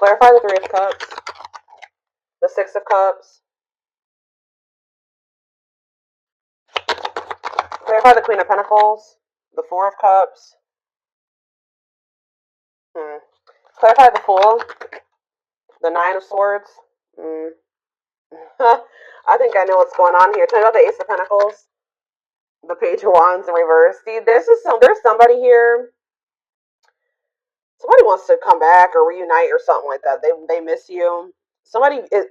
Clarify the Three of Cups, the Six of Cups. Clarify the Queen of Pentacles, the Four of Cups. Clarify the Fool, the Nine of Swords. I think I know what's going on here. Tell me about the Ace of Pentacles, the Page of Wands in reverse. See, there's somebody here. Somebody wants to come back or reunite or something like that. They miss you. Some of you guys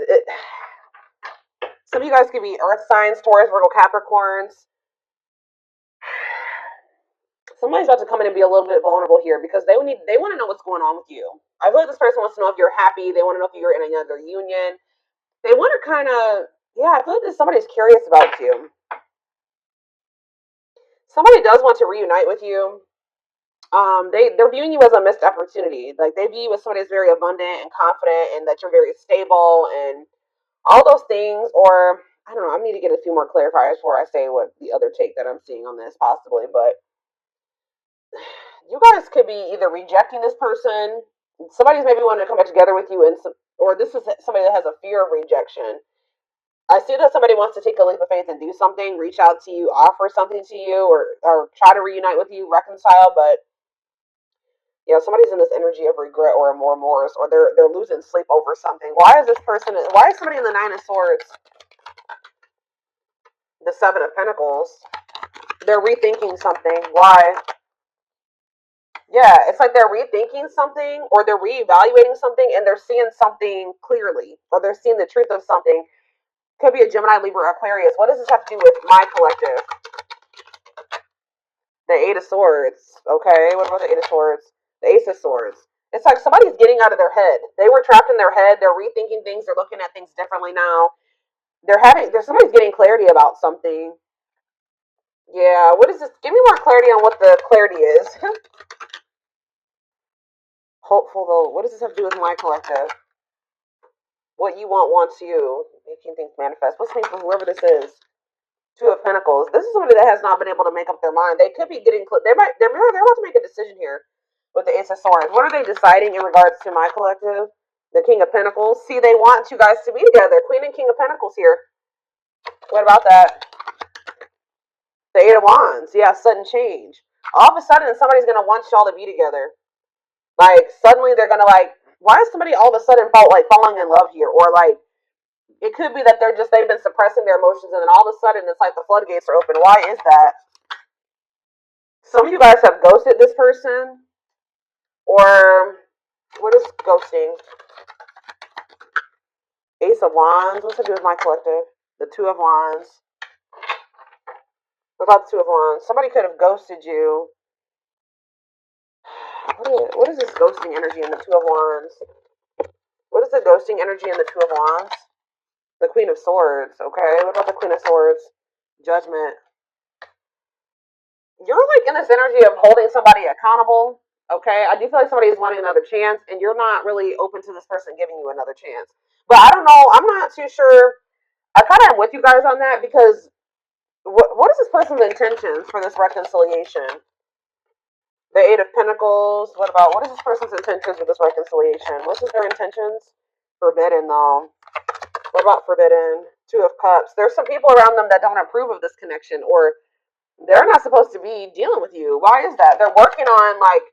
could be Earth signs, Taurus, Virgo, Capricorns. Somebody's about to come in and be a little bit vulnerable here because they want to know what's going on with you. I feel like this person wants to know if you're happy. They want to know if you're in another union. They want to kind of, yeah, I feel like somebody's curious about you. Somebody does want to reunite with you. They're viewing you as a missed opportunity. Like, they view you as somebody that's very abundant and confident and that you're very stable and all those things. Or, I don't know, I need to get a few more clarifiers before I say what the other take that I'm seeing on this possibly. But you guys could be either rejecting this person. Somebody's maybe wanting to come back together with you, or this is somebody that has a fear of rejection. I see that somebody wants to take a leap of faith and do something, reach out to you, offer something to you, or try to reunite with you, reconcile. But yeah, somebody's in this energy of regret or remorse, or they're losing sleep over something. Why is somebody in the Nine of Swords, the Seven of Pentacles? They're rethinking something. Why? Yeah, it's like they're rethinking something, or they're reevaluating something, and they're seeing something clearly, or they're seeing the truth of something. Could be a Gemini, Libra, Aquarius. What does this have to do with my collective? The Eight of Swords. Okay, what about the Eight of Swords? The Ace of Swords. It's like somebody's getting out of their head. They were trapped in their head. They're rethinking things. They're looking at things differently now. Somebody's getting clarity about something. Yeah, what is this? Give me more clarity on what the clarity is. Hopeful, though. What does this have to do with my collective? What you want wants you. Making things manifest. What's the name for whoever this is? Two of Pentacles. This is somebody that has not been able to make up their mind. They could be getting. They're about to make a decision here with the Ace of Swords. What are they deciding in regards to my collective? The King of Pentacles. See, they want you guys to be together. Queen and King of Pentacles here. What about that? The Eight of Wands. Yeah, sudden change. All of a sudden, somebody's gonna want y'all to be together. Like, suddenly they're gonna, like, why is somebody all of a sudden falling in love here? Or, like, it could be that they've been suppressing their emotions, and then all of a sudden it's like the floodgates are open. Why is that? Some of you guys have ghosted this person. Or, what is ghosting? Ace of Wands. What's it do with my collective? The Two of Wands. What about the Two of Wands? Somebody could have ghosted you. What is this ghosting energy in the Two of Wands? What is the ghosting energy in the Two of Wands? The Queen of Swords, okay? What about the Queen of Swords? Judgment. You're like in this energy of holding somebody accountable, okay? I do feel like somebody is wanting another chance, and you're not really open to this person giving you another chance. But I don't know. I'm not too sure. I kind of am with you guys on that because what is this person's intentions for this reconciliation? The Eight of Pentacles. What is this person's intentions with this reconciliation? What's their intentions? Forbidden, though. What about forbidden? Two of Cups. There's some people around them that don't approve of this connection, or they're not supposed to be dealing with you. Why is that? They're working on, like,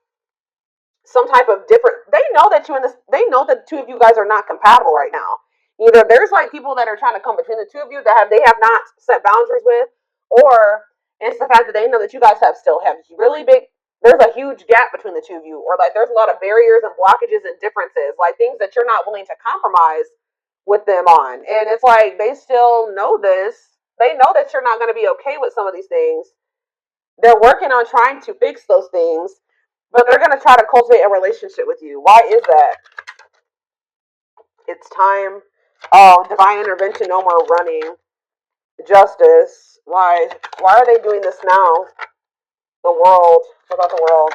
some type of different. They know that they know that the two of you guys are not compatible right now. Either there's like people that are trying to come between the two of you that they have not set boundaries with, or it's the fact that they know that you guys still have really big. There's a huge gap between the two of you, or like there's a lot of barriers and blockages and differences, like things that you're not willing to compromise with them on. And it's like they still know this. They know that you're not going to be okay with some of these things. They're working on trying to fix those things, but they're going to try to cultivate a relationship with you. Why is that? It's time. Oh, divine intervention, no more running. Justice. Why are they doing this now? The world. What about the world?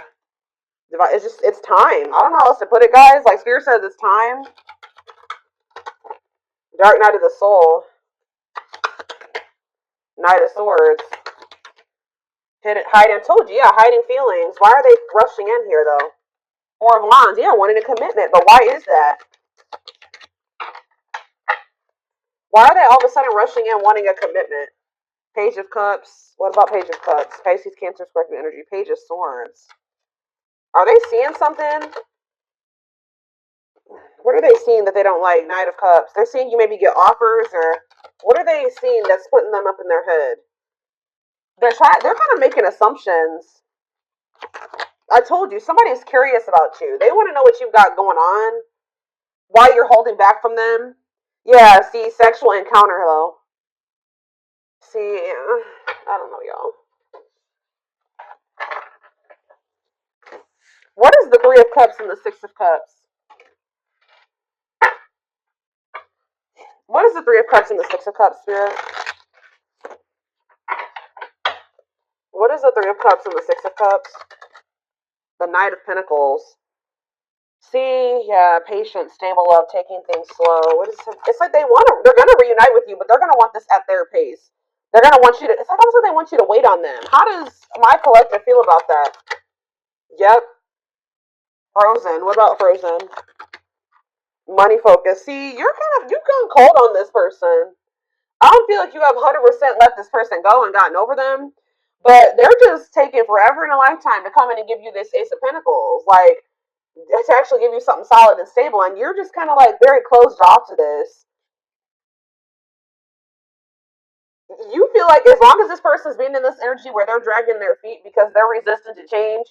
It's time. I don't know how else to put it, guys. Like Spirit says, it's time. Dark Night of the Soul. Knight of Swords. Hiding. Told you, yeah, hiding feelings. Why are they rushing in here, though? Four of Wands. Yeah, wanting a commitment. But why is that? Why are they all of a sudden rushing in wanting a commitment? Page of Cups. What about Page of Cups? Pisces, Cancer, Scorpio energy. Page of Swords. Are they seeing something? What are they seeing that they don't like? Knight of Cups. They're seeing you maybe get offers, or what are they seeing that's putting them up in their head? They're kind of making assumptions. I told you, somebody's curious about you. They want to know what you've got going on, why you're holding back from them. Yeah, see, sexual encounter, though. See, I don't know, y'all. What is the Three of Cups and the Six of Cups? What is the Three of Cups and the Six of Cups, Spirit? What is the Three of Cups and the Six of Cups? The Knight of Pentacles. See, yeah, patient, stable love, taking things slow. What is it? It's like they're gonna reunite with you, but they're gonna want this at their pace. They're gonna want you to. It's like almost like they want you to wait on them. How does my collective feel about that? Yep, Frozen. What about Frozen? Money focus. See, you've gone cold on this person. I don't feel like you have 100% let this person go and gotten over them, but they're just taking forever in a lifetime to come in and give you this Ace of Pentacles, like to actually give you something solid and stable, and you're just kind of like very closed off to this. You feel like as long as this person's being in this energy where they're dragging their feet because they're resistant to change,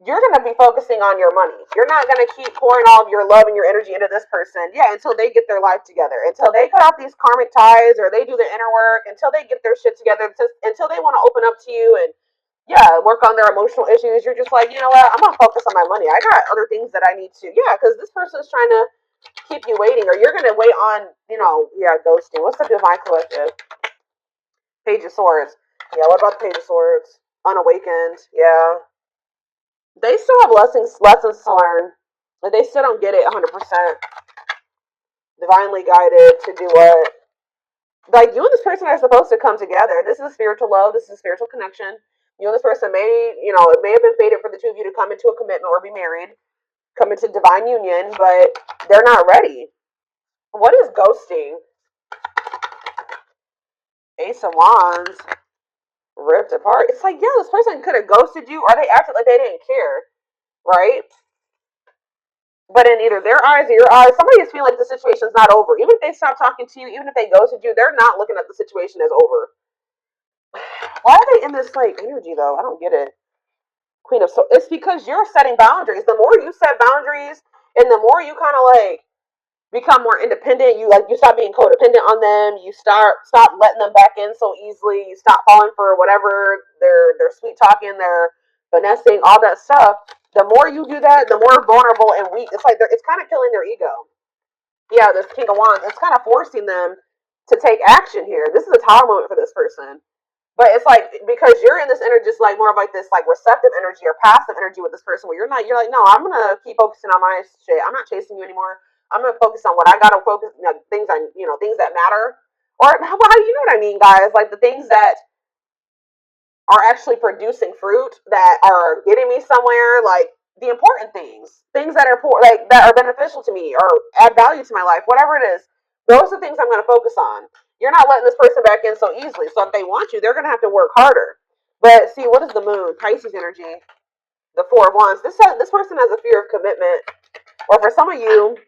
you're going to be focusing on your money. You're not going to keep pouring all of your love and your energy into this person, until they get their life together, until they cut off these karmic ties, or they do their inner work, until they get their shit together, until they want to open up to you and work on their emotional issues. You're just like, you know what, I'm going to focus on my money. I got other things that I need to, because this person's trying to keep you waiting, or you're going to wait on, ghosting. What's up with my collective? Page of Swords. Yeah, what about the Page of Swords? Unawakened. Yeah. They still have lessons to learn. They still don't get it 100%. Divinely guided to do what? Like, you and this person are supposed to come together. This is a spiritual love. This is a spiritual connection. You and this person it may have been fated for the two of you to come into a commitment or be married, come into divine union, but they're not ready. What is ghosting? Ace of Wands. Ripped apart. It's like, this person could have ghosted you, or they acted like they didn't care, right? But in either their eyes or your eyes, somebody is feeling like the situation's not over. Even if they stop talking to you, even if they ghosted you, they're not looking at the situation as over. Why are they in this energy though? I don't get it. Queen of Swords. It's because you're setting boundaries. The more you set boundaries, and the more you kind of become more independent, you stop being codependent on them. You stop letting them back in so easily. You stop falling for whatever they're sweet talking, they're finessing, all that stuff. The more you do that, the more vulnerable and weak. It's like it's kind of killing their ego. Yeah, this King of Wands. It's kind of forcing them to take action here. This is a tower moment for this person. But it's like, because you're in this energy, just more of this receptive energy or passive energy with this person, where you're like, no, I'm gonna keep focusing on my shit. I'm not chasing you anymore. I'm gonna focus on what I gotta focus, things things that matter, or how you know what I mean, guys? Like the things that are actually producing fruit, that are getting me somewhere, like the important things that are that are beneficial to me or add value to my life, whatever it is. Those are things I'm gonna focus on. You're not letting this person back in so easily. So if they want you, they're going to have to work harder. But see, what is the moon? Pisces energy. The Four of Wands. This person has a fear of commitment. Or for some of you,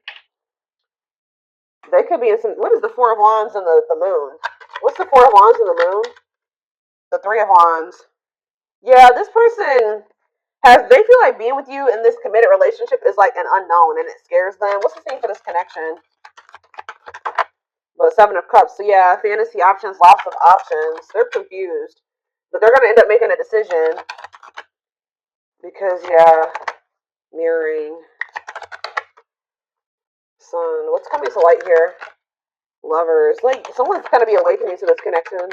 they could be in some... What is the Four of Wands and the moon? What's the Four of Wands and the moon? The Three of Wands. Yeah, this person they feel like being with you in this committed relationship is like an unknown, and it scares them. What's the thing for this connection? But Seven of Cups. So yeah, fantasy options, lots of options. They're confused. But they're going to end up making a decision. Because, mirroring. Sun. What's coming to light here? Lovers. Like, someone's going to be awakening to this connection.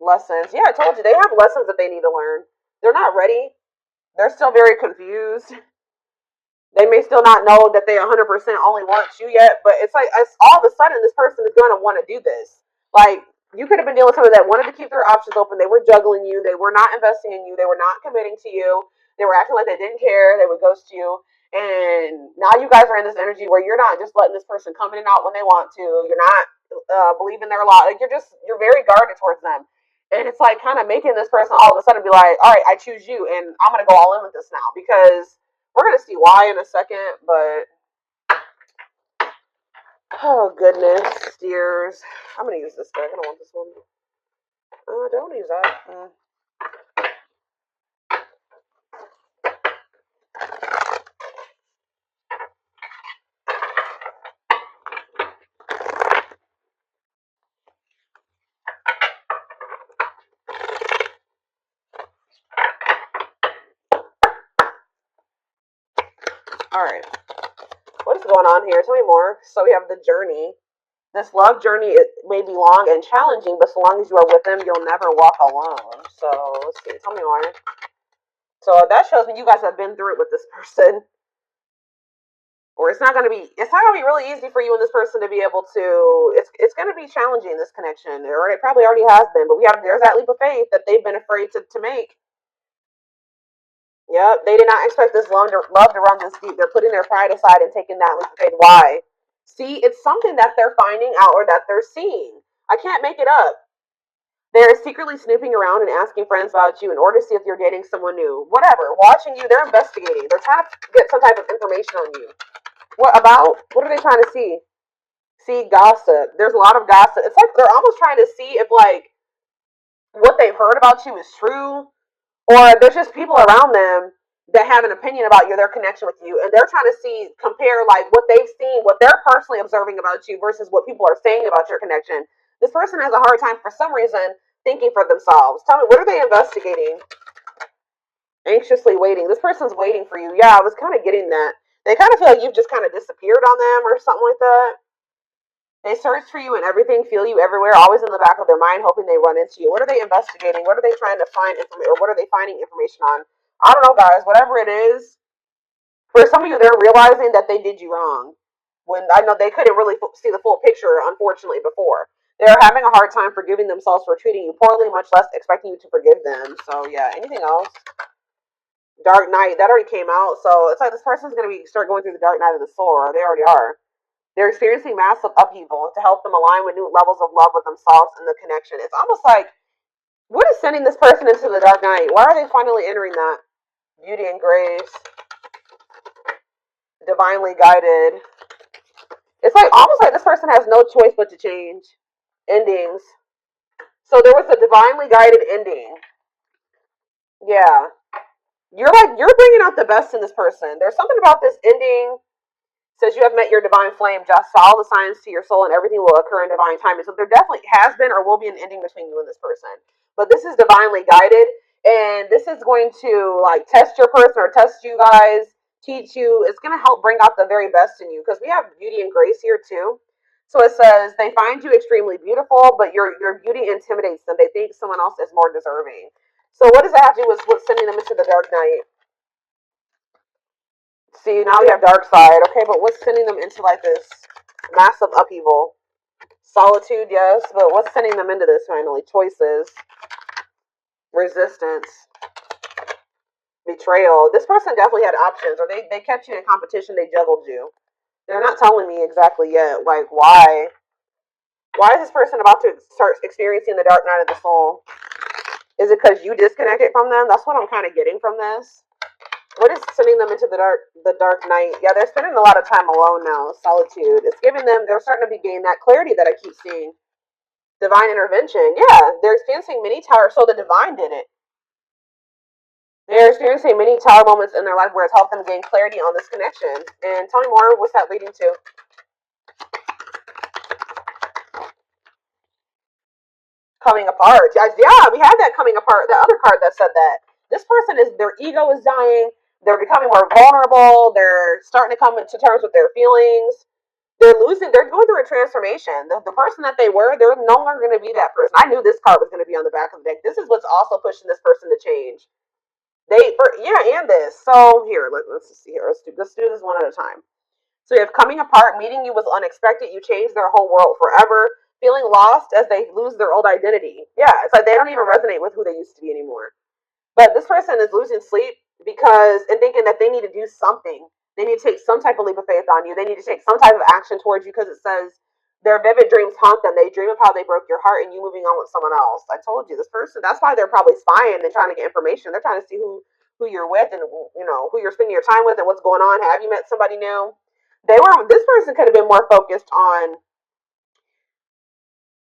Lessons. Yeah, I told you. They have lessons that they need to learn. They're not ready. They're still very confused. They may still not know that they 100% only want you yet, but it's like all of a sudden this person is going to want to do this. Like, you could have been dealing with somebody that wanted to keep their options open. They were juggling you. They were not investing in you. They were not committing to you. They were acting like they didn't care. They would ghost you. And now you guys are in this energy where you're not just letting this person come in and out when they want to. You're not believe in their lot. Like you're very guarded towards them, and it's like kind of making this person all of a sudden be like, all right, I choose you, and I'm gonna go all in with this now because we're gonna see why in a second. But oh goodness, dears, I'm gonna use this deck. I don't want this one. Don't use that. All right. What is going on here? Tell me more. So we have the journey. This love journey may be long and challenging, but so long as you are with them, you'll never walk alone. So let's see. Tell me more. So that shows me you guys have been through it with this person. Or it's not gonna be really easy for you and this person to be able to it's gonna be challenging, this connection. Or it probably already has been, but there's that leap of faith that they've been afraid to make. Yep, they did not expect this love to run this deep. They're putting their pride aside and taking that leap of faith. Why? See, it's something that they're finding out or that they're seeing. I can't make it up. They're secretly snooping around and asking friends about you in order to see if you're dating someone new. Whatever. Watching you, they're investigating. They're trying to get some type of information on you. What about? What are they trying to see? See, gossip. There's a lot of gossip. It's like they're almost trying to see if, like, what they've heard about you is true, or there's just people around them that have an opinion about you, their connection with you, and they're trying to compare, like, what they've seen, what they're personally observing about you versus what people are saying about your connection. This person has a hard time, for some reason, thinking for themselves. Tell me, what are they investigating? Anxiously waiting. This person's waiting for you. Yeah, I was kind of getting that. They kind of feel like you've just kind of disappeared on them or something like that. They search for you and everything, feel you everywhere, always in the back of their mind, hoping they run into you. What are they investigating? What are they trying to find information, or what are they finding information on? I don't know, guys. Whatever it is, for some of you, they're realizing that they did you wrong. When I know they couldn't really see the full picture, unfortunately, before. They're having a hard time forgiving themselves for treating you poorly, much less expecting you to forgive them. So, yeah, anything else? Dark night, that already came out. So, it's like this person's going to start going through the dark night of the soul, or they already are. They're experiencing massive upheaval to help them align with new levels of love with themselves and the connection. It's almost like, what is sending this person into the dark night? Why are they finally entering that? Beauty and grace. Divinely guided. It's like almost like this person has no choice but to change. Endings. So there was a divinely guided ending. Yeah. You're bringing out the best in this person. There's something about this ending. Says you have met your divine flame. Just follow the signs to your soul and everything will occur in divine timing. So there definitely has been or will be an ending between you and this person. But this is divinely guided. And this is going to like test your person or test you guys, teach you. It's going to help bring out the very best in you. Because we have beauty and grace here too. So it says they find you extremely beautiful, but your beauty intimidates them. They think someone else is more deserving. So what does that have to do with what's sending them into the dark night? See, now we have dark side. Okay, but what's sending them into like this massive upheaval? Solitude, yes, but what's sending them into this finally? Choices. Resistance. Betrayal. This person definitely had options, or they kept you in competition, they juggled you. They're not telling me exactly yet, like, why. Why is this person about to start experiencing the dark night of the soul? Is it because you disconnected from them? That's what I'm kind of getting from this. What is sending them into the dark night? Yeah, they're spending a lot of time alone now. Solitude. It's giving them, they're starting to gain that clarity that I keep seeing. Divine intervention. Yeah, they're experiencing many tower. So the divine did it. They're experiencing many tower moments in their life where it's helped them gain clarity on this connection. And tell me more, what's that leading to? Coming apart. Yeah, we had that coming apart. The other card that said that. This person their ego is dying. They're becoming more vulnerable. They're starting to come to terms with their feelings. They're going through a transformation. The person that they were, they're no longer going to be that person. I knew this card was going to be on the back of the deck. This is what's also pushing this person to change. And this. So here, let's see here. Let's do this one at a time. So you have coming apart, meeting you was unexpected. You changed their whole world forever. Feeling lost as they lose their old identity. Yeah, it's like they don't even resonate with who they used to be anymore. But this person is losing sleep and thinking that they need to do something. They need to take some type of leap of faith on you. They need to take some type of action towards you because it says Their vivid dreams haunt them. They dream of how they broke your heart and you moving on with someone else. I told you, this person, that's why they're probably spying and trying to get information. They're trying to see who you're with and, you know, who you're spending your time with and what's going on. Have you met somebody new? This person could have been more focused on,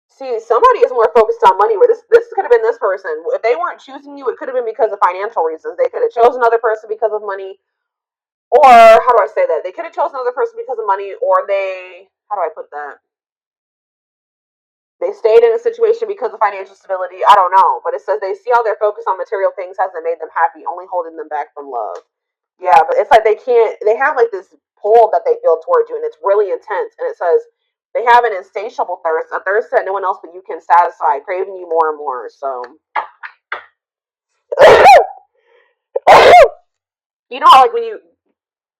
see, somebody is more focused on money. Where this could have been this person. If they weren't choosing you, it could have been because of financial reasons. They could have chosen another person because of money, or how do I say that? They could have chosen another person because of money, or how do I put that? They stayed in a situation because of financial stability. I don't know, but it says they see how their focus on material things hasn't made them happy, only holding them back from love. Yeah, but it's like they can't. They have like this pull that they feel towards you, and it's really intense. And it says they have an insatiable thirst, a thirst that no one else but you can satisfy, craving you more and more. So, you know how like when you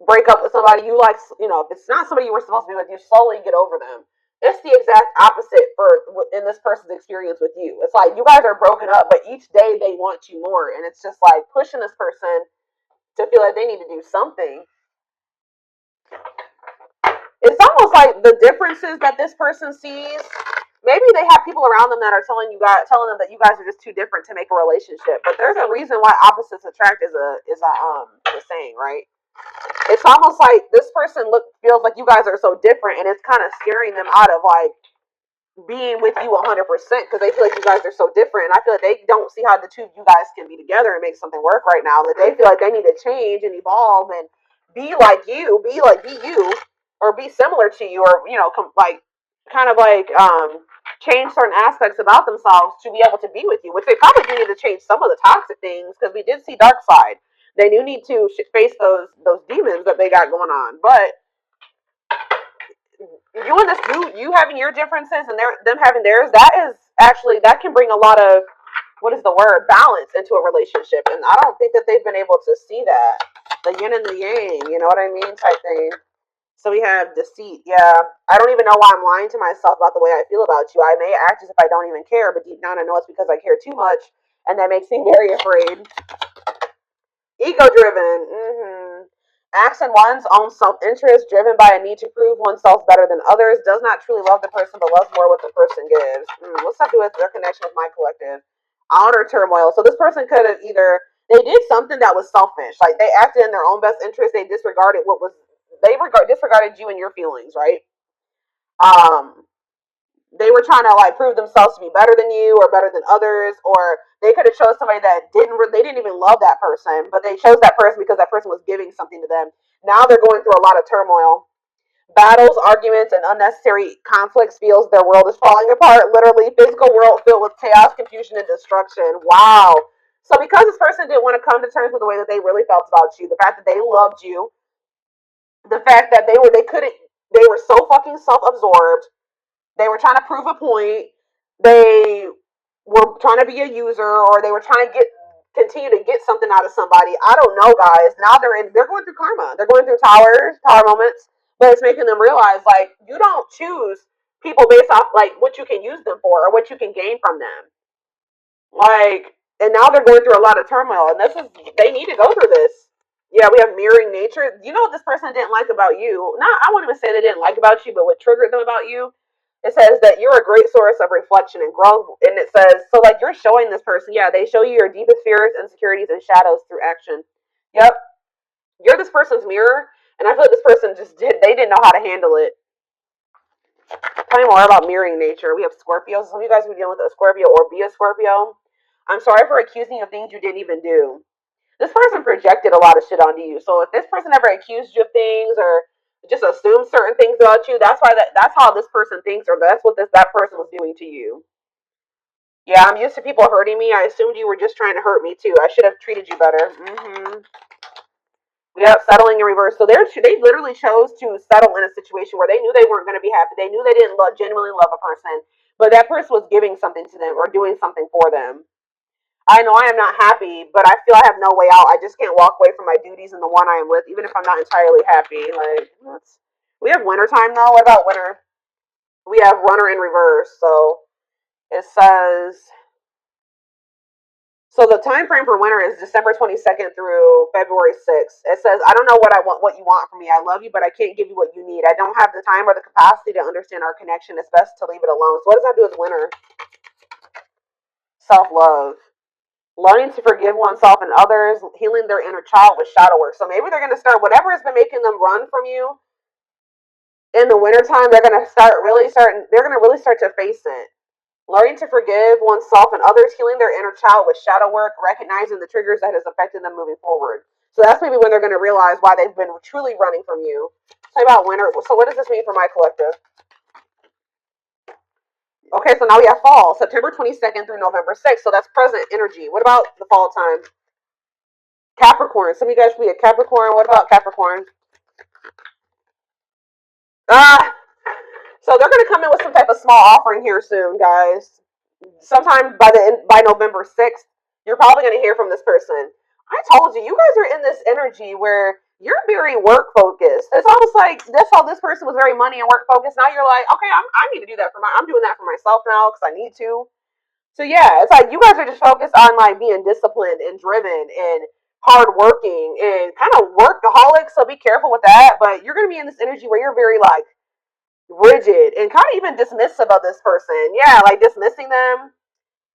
break up with somebody, you like, you know, if it's not somebody you were supposed to be with, you slowly get over them. It's the exact opposite for in this person's experience with you. It's like you guys are broken up, but each day they want you more, and it's just like pushing this person to feel like they need to do something. It's almost like the differences that this person sees. Maybe they have people around them that are telling them that you guys are just too different to make a relationship. But there's a reason why opposites attract is a saying, right? It's almost like this person feels like you guys are so different, and it's kind of scaring them out of like being with you 100% because they feel like you guys are so different. And I feel like they don't see how the two of you guys can be together and make something work right now. That they feel like they need to change and evolve and be like you, be you, or be similar to you, or you know, change certain aspects about themselves to be able to be with you. Which they probably do need to change some of the toxic things because we did see dark side. They do need to face those demons that they got going on, but you having your differences and them having theirs, that can bring a lot of, what is the word, balance into a relationship. And I don't think that they've been able to see that, the yin and the yang, you know what I mean, type thing. So we have deceit. Yeah, I don't even know why I'm lying to myself about the way I feel about you. I may act as if I don't even care, but deep down I know it's because I care too much, and that makes me very afraid. Ego driven. Acts in one's own self-interest, driven by a need to prove oneself better than others, does not truly love the person, but loves more what the person gives. What's up with their connection with my collective? Outer turmoil. So this person could have they did something that was selfish. Like they acted in their own best interest. They disregarded disregarded you and your feelings, right? Um, they were trying to like prove themselves to be better than you or better than others, or they could have chose somebody that they didn't even love that person, but they chose that person because that person was giving something to them. Now they're going through a lot of turmoil, battles, arguments, and unnecessary conflicts. Feels their world is falling apart, literally physical world filled with chaos, confusion, and destruction. Wow. So because this person didn't want to come to terms with the way that they really felt about you, the fact that they loved you, the fact that they were so fucking self-absorbed, they were trying to prove a point. They were trying to be a user, or they were trying to continue to get something out of somebody. I don't know, guys. Now they're going through karma. They're going through tower moments, but it's making them realize like you don't choose people based off like what you can use them for or what you can gain from them. Like, and now they're going through a lot of turmoil, and they need to go through this. Yeah, we have mirroring nature. You know what this person didn't like about you? Not, I wouldn't even say they didn't like about you, but what triggered them about you. It says that you're a great source of reflection and growth, and it says so. Like you're showing this person, yeah, they show you your deepest fears, insecurities, and shadows through action. Yep, you're this person's mirror, and I feel like this person they didn't know how to handle it. Tell me more about mirroring nature. We have Scorpios. Some of you guys who are dealing with a Scorpio or be a Scorpio. I'm sorry for accusing you of things you didn't even do. This person projected a lot of shit onto you. So if this person ever accused you of things or just assumed certain things about you, that's how this person thinks, or that's what that person was doing to you. Yeah, I'm used to people hurting me. I assumed you were just trying to hurt me too. I should have treated you better. Yep, settling in reverse. So they literally chose to settle in a situation where they knew they weren't going to be happy. They knew they didn't genuinely love a person, but that person was giving something to them or doing something for them. I know I am not happy, but I feel I have no way out. I just can't walk away from my duties and the one I am with, even if I'm not entirely happy. Like, we have winter time though. What about winter? We have runner in reverse. So it says So the time frame for winter is December 22nd through February 6th. It says, I don't know what you want from me. I love you, but I can't give you what you need. I don't have the time or the capacity to understand our connection. It's best to leave it alone. So what does that do with winter? Self-love. Learning to forgive oneself and others, healing their inner child with shadow work. So maybe they're going to start, whatever has been making them run from you in the wintertime, they're going to really start to face it. Learning to forgive oneself and others, healing their inner child with shadow work, recognizing the triggers that has affected them moving forward. So that's maybe when they're going to realize why they've been truly running from you. Tell me about winter. So what does this mean for my collective? Okay, so now we have fall, September 22nd through November 6th. So that's present energy. What about the fall time? Capricorn. Some of you guys should be a Capricorn. What about Capricorn? So they're going to come in with some type of small offering here soon, guys. Sometime by November 6th, you're probably going to hear from this person. I told you, you guys are in this energy where you're very work focused. It's almost like that's how this person was very money and work focused. Now you're like, okay, I need to do that I'm doing that for myself now because I need to. So yeah, it's like you guys are just focused on like being disciplined and driven and hardworking and kind of workaholic. So be careful with that. But you're going to be in this energy where you're very like rigid and kind of even dismissive of this person. Yeah, like dismissing them.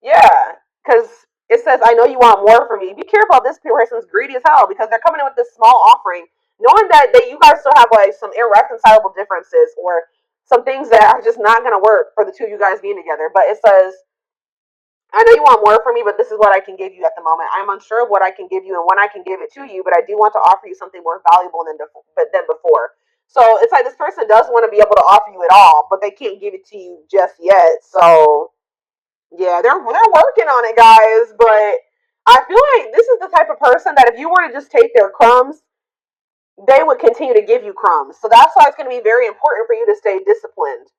Yeah, because it says, I know you want more from me. Be careful if this person's greedy as hell because they're coming in with this small offering, knowing that you guys still have like some irreconcilable differences or some things that are just not going to work for the two of you guys being together. But it says, I know you want more from me, but this is what I can give you at the moment. I'm unsure of what I can give you and when I can give it to you, but I do want to offer you something more valuable than before. So it's like this person does want to be able to offer you it all, but they can't give it to you just yet. So yeah, they're working on it, guys. But I feel like this is the type of person that if you were to just take their crumbs, they would continue to give you crumbs. So that's why it's going to be very important for you to stay disciplined.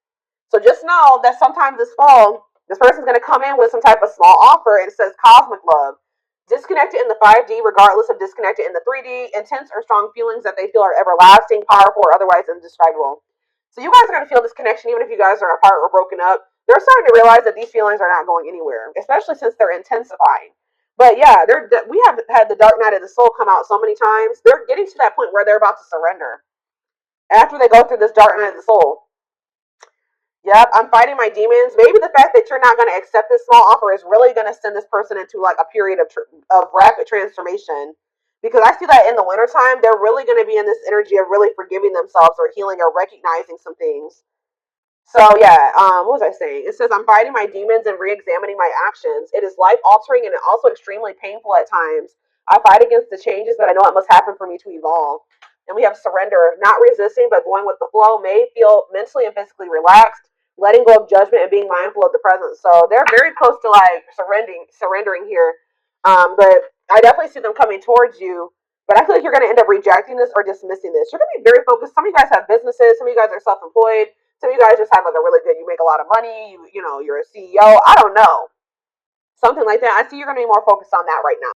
So just know that sometimes this fall, this person's going to come in with some type of small offer and it says cosmic love. Disconnected in the 5D, regardless of disconnected in the 3D, intense or strong feelings that they feel are everlasting, powerful, or otherwise indescribable. So you guys are going to feel this connection even if you guys are apart or broken up. They're starting to realize that these feelings are not going anywhere, especially since they're intensifying. But yeah, we have had the dark night of the soul come out so many times. They're getting to that point where they're about to surrender after they go through this dark night of the soul. Yep, I'm fighting my demons. Maybe the fact that you're not going to accept this small offer is really going to send this person into like a period of rapid transformation. Because I see that in the wintertime, they're really going to be in this energy of really forgiving themselves or healing or recognizing some things. So yeah, what was I saying? It says, I'm fighting my demons and re-examining my actions. It is life-altering and also extremely painful at times. I fight against the changes, but I know it must happen for me to evolve. And we have surrender, not resisting, but going with the flow, may feel mentally and physically relaxed, letting go of judgment and being mindful of the present. So they're very close to like surrendering here. But I definitely see them coming towards you. But I feel like you're going to end up rejecting this or dismissing this. You're going to be very focused. Some of you guys have businesses. Some of you guys are self-employed. Some of you guys just have like a really good, you make a lot of money. You know, you're a CEO. I don't know. Something like that. I see you're going to be more focused on that right now.